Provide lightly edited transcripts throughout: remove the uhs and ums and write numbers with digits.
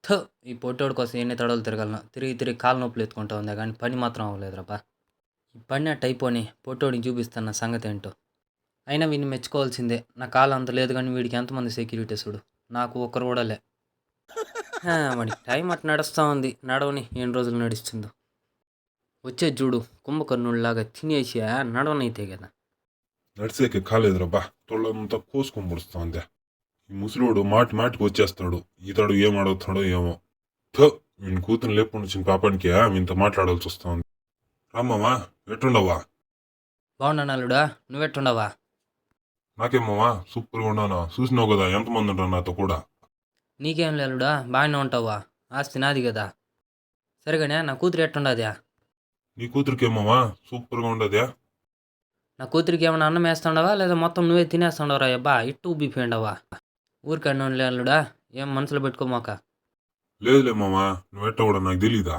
థు! ఈ పొట్టోడి కోసం ఎన్ని తడవలు తిరగలను. తిరిగి తిరిగి కాళ్ళు నొప్పులు ఎత్తుకుంటా ఉందా గానీ పని మాత్రం అవ్వలేదురబ్బా! ఈ పడినట్టు అయిపోని పొట్టోడికి చూపిస్తాను నా సంగతేంటో. అయినా వీడిని మెచ్చుకోవాల్సిందే. నా కాలు అంత లేదు గానీ వీడికి ఎంతమంది సెక్యూరిటీ చూడు. నాకు ఒక్కరు కూడా లే. వాడికి టైం అటు నడుస్తా ఉంది. నడవని ఎన్ని రోజులు నడుస్తుందో. వచ్చేది చూడు కుంభకర్ణుడిలాగా తినేసి నడవనైతే కదా. నడిసేకి కాలేదురబ్బా, తొళ్ళంతా కోసుకొని పుడుస్తోంది. ఈ ముసలోడు మాటి మాటికి వచ్చేస్తాడు. ఇతడు ఏం అడుగుతాడో ఏమో. థో, వీని కూతురు లేపుకొని వచ్చిన పాపానికి ఇంత మాట్లాడాల్సి వస్తోంది. రామ్మా, ఎట్టుండవా? బాగున్నా అల్లుడా, నువ్వెట్టుండవా? నాకేమమ్మా సూపర్గా ఉన్నాను. చూసినావు కదా ఎంతమంది ఉంటారు నాతో కూడా. నీకేం లేలుడా, బాగానే ఉంటావా? ఆస్తి నాది కదా. సరేగానే నా కూతురు ఎట్టుండదా? నీ కూతురికేమమ్మా సూపర్గా ఉండదే. నా కూతురికి ఏమైనా అన్నం వేస్తాండవా లేదా మొత్తం నువ్వే తినేస్తాండవరా అబ్బా? ఇట్టు ఉబ్బిపోయిండవా? ఊరికన్నా లేలుడా, ఏం మనసులో పెట్టుకోమాక. లేదులేమ్మా, నువ్వెట్ట కూడా నాకు తెలీదా.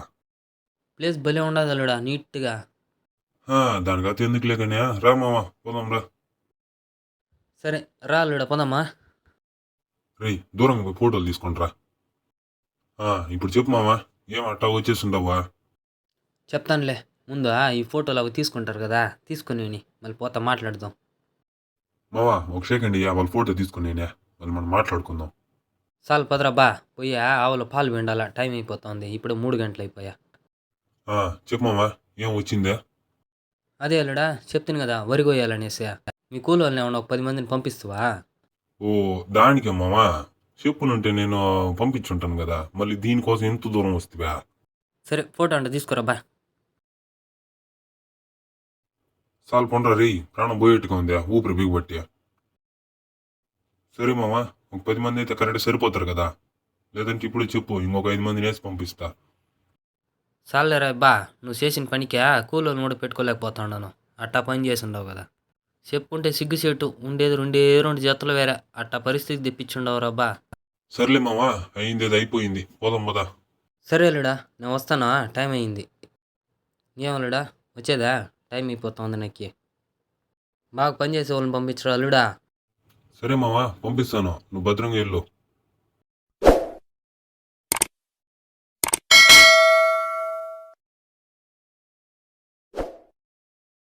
ప్లేస్ భలే ఉండదు అల్లుడా, నీట్గా. దానికైతే ఎందుకు లేకనే, రామ్మా పోదాం రా. సరే రా అల్లుడా, పోదామా? రేయ్, దూరంగా పోయి ఫోటోలు తీసుకుంట్రా. ఇప్పుడు చెప్పు మామా, ఏం అట్టా వచ్చేసిండవా? చెప్తానులే. ముందు ఈ ఫోటోలు అవి తీసుకుంటారు కదా, తీసుకుని మళ్ళీ పోతా మాట్లాడదాం. మావా ఒక సెకండ్ ఇయ్యా, వాళ్ళ ఫోటో తీసుకునేనే మళ్ళీ మనం మాట్లాడుకుందాం. చాలు పదరాబ్బా, పోయి ఆవుల పాలు పిండాలా, టైం అయిపోతుంది. ఇప్పుడు 3 గంటలు అయిపోయా. చెప్పు మామా, ఏం వచ్చిందే? అదే అల్లుడా, చెప్తాను కదా వరి కొయ్యాలనేసి. మీ కూలి వాళ్ళని ఏమన్నా ఒక 10 మందిని పంపిస్తావా? ఓ, దానికే మామా. చెప్పునుంటే నేను పంపించుంటాను కదా, మళ్ళీ దీనికోసం ఎంత దూరం వస్తుందా? సరే ఫోటో అంటే తీసుకురాబ్బా. చాలు పండ్రా రీ, ప్రాణం పోయేట్టుగా ఉందా ఊపిరి బిగుబట్టి. సరే మామా, ఒక 10 మంది అయితే కరెక్ట్ సరిపోతారు కదా. లేదంటే ఇప్పుడు చెప్పు, ఇంకొక 5 మందిని వేసి పంపిస్తా. చాలేరా అబ్బా, నువ్వు చేసిన పనికి కూలోని కూడా పెట్టుకోలేకపోతున్నాను. అట్టా పని చేసి ఉండవు కదా. చెప్పుంటే సిగ్గుసేటు ఉండేది 2 జతలు వేరే. అట్టా పరిస్థితి తెప్పించుండవు రబ్బా. సర్లే మామా, అయింది అది అయిపోయింది, పోదాం పదా. సరే అల్లుడా, నేను వస్తానా, టైం అయింది. ఏం అల్లుడా, వచ్చేదా? టైం అయిపోతుంది నాకు. బాగా పని చేసే వాళ్ళని పంపించరా అల్లుడా. సరే మామా, పంపిస్తాను, నువ్వు భద్రంగా వెళ్ళు.